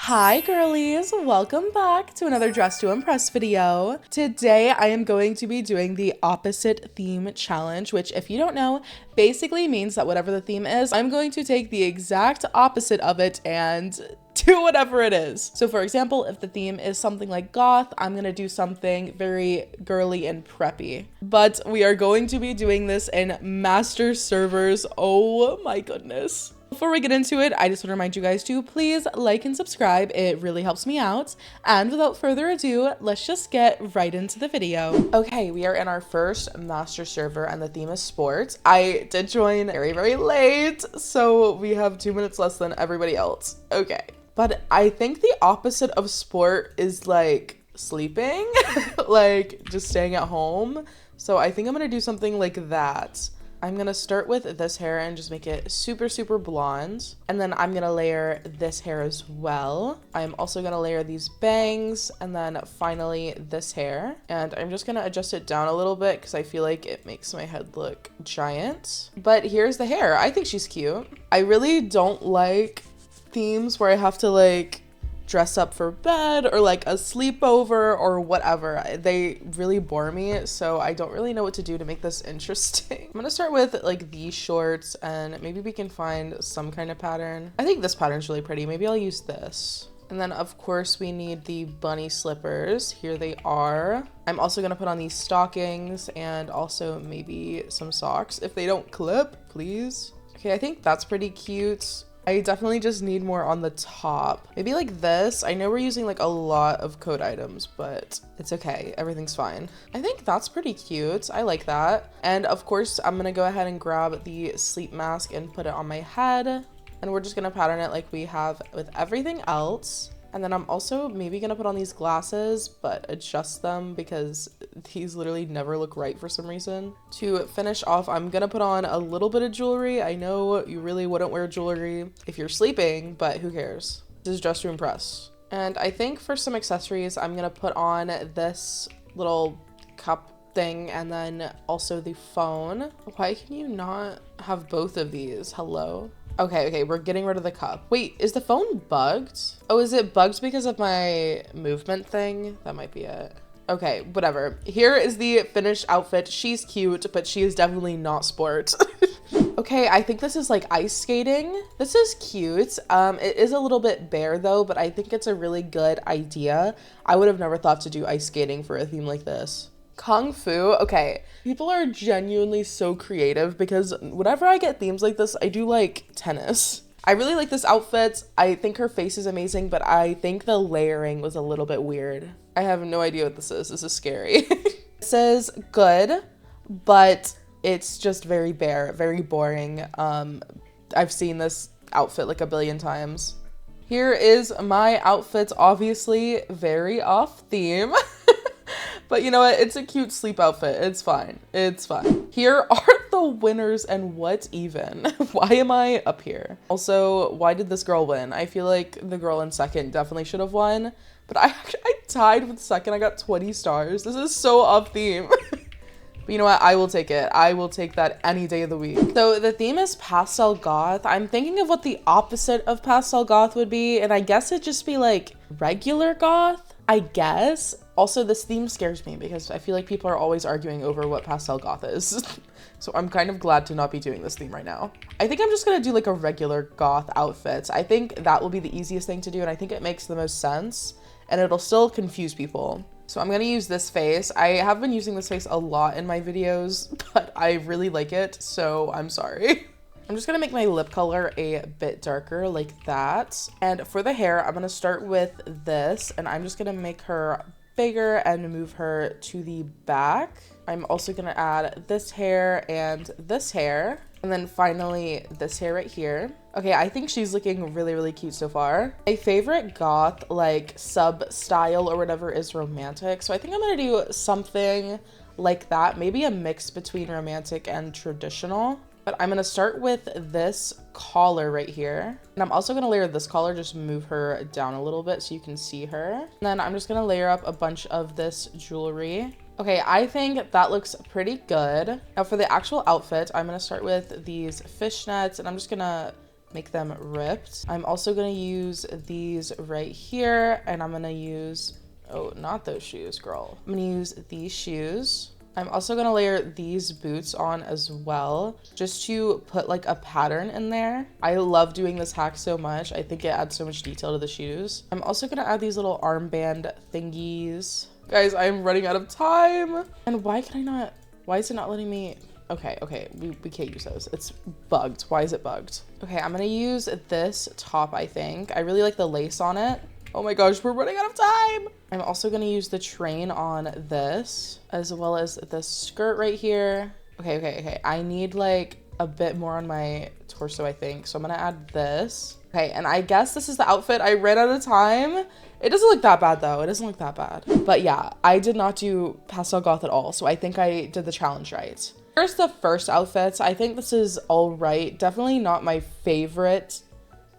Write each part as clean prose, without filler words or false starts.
Hi girlies, welcome back to another Dress to Impress video. Today I am going to be doing the opposite theme challenge, which if you don't know, basically means that whatever the theme is, I'm going to take the exact opposite of it and do whatever it is. So for example, if the theme is something like goth, I'm gonna do something very girly and preppy. But we are going to be doing this in master servers. Oh my goodness. Before we get into it, I just want to remind you guys to please like and subscribe. It really helps me out. And without further ado, let's just get right into the video. Okay, we are in our first master server and the theme is sports. I did join very late, so we have 2 minutes less than everybody else. Okay, but I think the opposite of sport is like sleeping, like just staying at home. So I think I'm gonna do something like that. I'm gonna start with this hair and just make it super blonde. And then I'm gonna layer this hair as well. I'm also gonna layer these bangs and then finally this hair. And I'm just gonna adjust it down a little bit because I feel like it makes my head look giant. But here's the hair. I think she's cute. I really don't like themes where I have to like dress up for bed or like a sleepover or whatever. They really bore me, so I don't really know what to do to make this interesting. I'm gonna start with like these shorts and maybe we can find some kind of pattern. I think this pattern's really pretty. Maybe I'll use this. And then of course we need the bunny slippers. Here they are. I'm also gonna put on these stockings and also maybe some socks if they don't clip, please. Okay, I think that's pretty cute. I definitely just need more on the top. Maybe like this. I know we're using like a lot of code items, but it's okay. Everything's fine. I think that's pretty cute. I like that. And of course, I'm gonna go ahead and grab the sleep mask and put it on my head. And we're just gonna pattern it like we have with everything else. And then I'm also maybe gonna put on these glasses, but adjust them because these literally never look right for some reason. To finish off, I'm gonna put on a little bit of jewelry. I know you really wouldn't wear jewelry if you're sleeping, but who cares? This is Dress to Impress. And I think for some accessories, I'm gonna put on this little cup thing and then also the phone. Why can you not have both of these? Hello? Okay, we're getting rid of the cup. Wait, is the phone bugged? Oh, is it bugged because of my movement thing? That might be it. Okay, whatever. Here is the finished outfit. She's cute, but she is definitely not sport. Okay, I think this is like ice skating. This is cute. It is a little bit bare though, but I think it's a really good idea. I would have never thought to do ice skating for a theme like this. Kung Fu. Okay, people are genuinely so creative because whenever I get themes like this, I do like tennis. I really like this outfit. I think her face is amazing, but I think the layering was a little bit weird. I have no idea what this is. This is scary. This is good, but it's just very bare, very boring. I've seen this outfit like a billion times. Here is my outfit, obviously very off theme. But you know what? It's a cute sleep outfit. It's fine. It's fine. Here are the winners and what even? Why am I up here? Also, why did this girl win? I feel like the girl in second definitely should have won, but I tied with second. I got 20 stars. This is so off theme. But you know what? I will take it. I will take that any day of the week. So the theme is pastel goth. I'm thinking of what the opposite of pastel goth would be, and I guess it'd just be like regular goth, I guess. Also, this theme scares me because I feel like people are always arguing over what pastel goth is. So I'm kind of glad to not be doing this theme right now. I think I'm just gonna do like a regular goth outfit. I think that will be the easiest thing to do, and I think it makes the most sense, and it'll still confuse people. So I'm gonna use this face. I have been using this face a lot in my videos, but I really like it, so I'm sorry. I'm just gonna make my lip color a bit darker like that. And for the hair, I'm gonna start with this, and I'm just gonna make her bigger and move her to the back. I'm also gonna add this hair and this hair, and then finally this hair right here. Okay, I think she's looking really cute so far. My favorite goth like sub style or whatever is romantic, so I think I'm gonna do something like that, maybe a mix between romantic and traditional. But I'm gonna start with this collar right here. And I'm also gonna layer this collar, just move her down a little bit so you can see her. And then I'm just gonna layer up a bunch of this jewelry. Okay, I think that looks pretty good. Now for the actual outfit, I'm gonna start with these fishnets and I'm just gonna make them ripped. I'm also gonna use these right here, and I'm gonna use, oh, not those shoes, girl. I'm gonna use these shoes. I'm also gonna layer these boots on as well, just to put like a pattern in there. I love doing this hack so much. I think it adds so much detail to the shoes. I'm also gonna add these little armband thingies. Guys, I'm running out of time. And why is it not letting me? Okay, we can't use those. It's bugged. Why is it bugged? Okay, I'm gonna use this top, I think. I really like the lace on it. Oh my gosh, we're running out of time. I'm also gonna use the train on this, as well as this skirt right here. Okay. I need like a bit more on my torso, I think. So I'm gonna add this. Okay, and I guess this is the outfit. I ran out of time. It doesn't look that bad though. It doesn't look that bad. But yeah, I did not do pastel goth at all. So I think I did the challenge right. Here's the first outfits. I think this is all right. Definitely not my favorite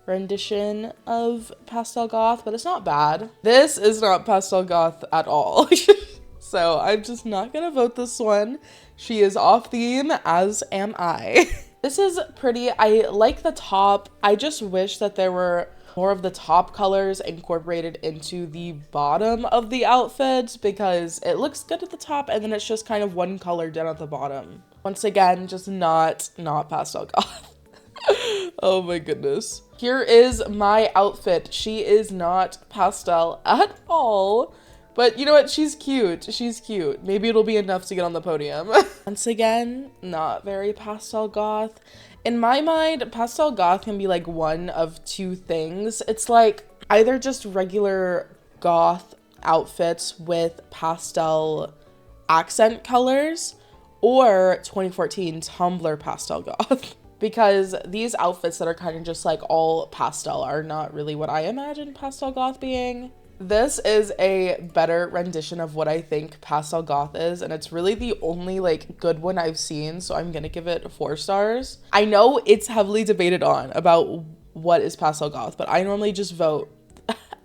rendition of pastel goth, but it's not bad. This is not pastel goth at all. So I'm just not gonna vote this one. She is off theme, as am I. This is pretty. I like the top. I just wish that there were more of the top colors incorporated into the bottom of the outfit, because it looks good at the top and then it's just kind of one color down at the bottom. Once again, just not pastel goth. Oh my goodness. Here is my outfit. She is not pastel at all, but you know what? She's cute. She's cute. Maybe it'll be enough to get on the podium. Once again, not very pastel goth. In my mind, pastel goth can be like one of two things. It's like either just regular goth outfits with pastel accent colors, or 2014 Tumblr pastel goth. Because these outfits that are kind of just like all pastel are not really what I imagine pastel goth being. This is a better rendition of what I think pastel goth is, and it's really the only like good one I've seen, so I'm gonna give it 4 stars. I know it's heavily debated on about what is pastel goth, but I normally just vote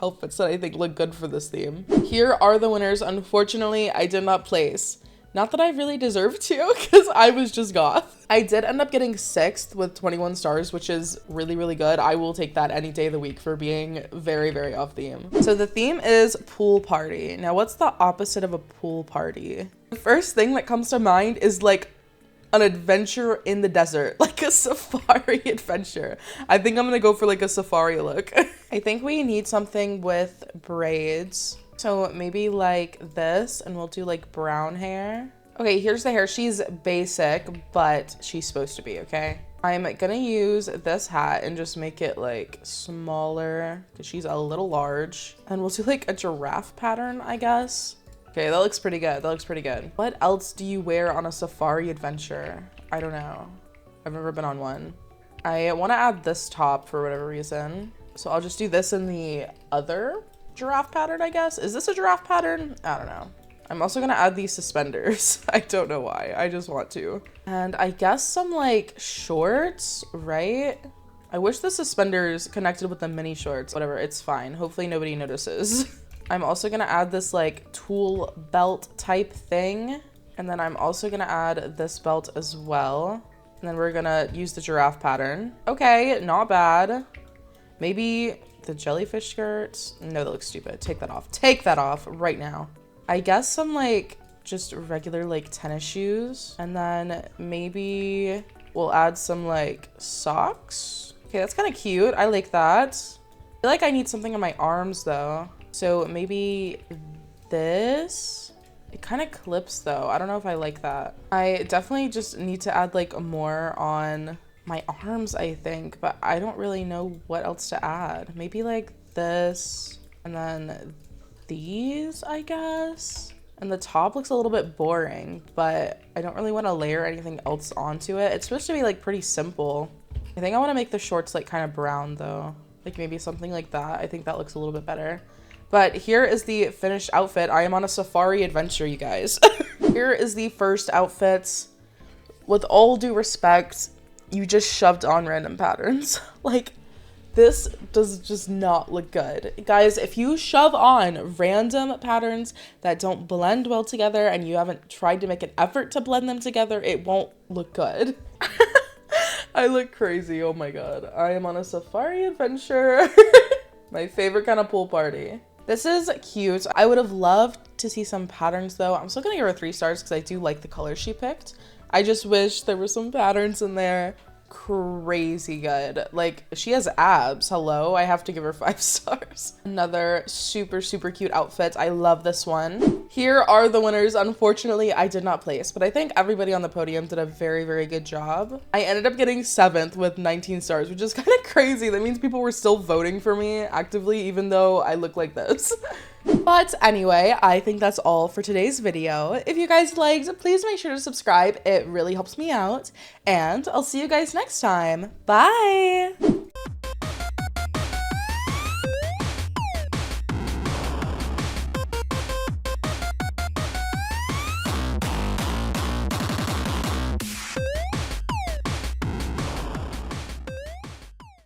outfits that I think look good for this theme. Here are the winners. Unfortunately, I did not place. Not that I really deserve to, because I was just goth. I did end up getting 6th with 21 stars, which is really, really good. I will take that any day of the week for being very, very off theme. So the theme is pool party. Now, what's the opposite of a pool party? The first thing that comes to mind is like an adventure in the desert, like a safari adventure. I think I'm gonna go for like a safari look. I think we need something with braids. So maybe like this, and we'll do like brown hair. Okay, here's the hair. She's basic, but she's supposed to be, okay? I'm gonna use this hat and just make it like smaller because she's a little large. And we'll do like a giraffe pattern, I guess. Okay, that looks pretty good. That looks pretty good. What else do you wear on a safari adventure? I don't know. I've never been on one. I want to add this top for whatever reason. So I'll just do this in the other giraffe pattern, I guess. Is this a giraffe pattern? I don't know. I'm also gonna add these suspenders. I don't know why. I just want to. And I guess some like shorts, right? I wish the suspenders connected with the mini shorts. Whatever, it's fine. Hopefully nobody notices. I'm also gonna add this like tool belt type thing. And then I'm also gonna add this belt as well. And then we're gonna use the giraffe pattern. Okay, not bad. Maybe the jellyfish skirts. No, that looks stupid. Take that off. Take that off right now. I guess some like just regular like tennis shoes. And then maybe we'll add some like socks. Okay, that's kind of cute. I like that. I feel like I need something on my arms though. So maybe this. It kind of clips though. I don't know if I like that. I definitely just need to add like more on my arms, I think, but I don't really know what else to add. Maybe like this, and then these, I guess. And the top looks a little bit boring, but I don't really want to layer anything else onto it. It's supposed to be like pretty simple. I think I want to make the shorts like kind of brown though. Like maybe something like that. I think that looks a little bit better. But here is the finished outfit. I am on a safari adventure, you guys. Here is the first outfit. With all due respect, you just shoved on random patterns. Like, this does just not look good. Guys, if you shove on random patterns that don't blend well together and you haven't tried to make an effort to blend them together, it won't look good. I look crazy. Oh my god. I am on a safari adventure. My favorite kind of pool party. This is cute. I would have loved to see some patterns though. I'm still gonna give her 3 stars because I do like the color she picked. I just wish there were some patterns in there. Crazy good. Like, she has abs. Hello, I have to give her 5 stars. Another super cute outfit. I love this one. Here are the winners. Unfortunately, I did not place, but I think everybody on the podium did a very good job. I ended up getting 7th with 19 stars, which is kind of crazy. That means people were still voting for me actively, even though I look like this. But anyway, I think that's all for today's video. If you guys liked, please make sure to subscribe. It really helps me out. And I'll see you guys next time. Bye!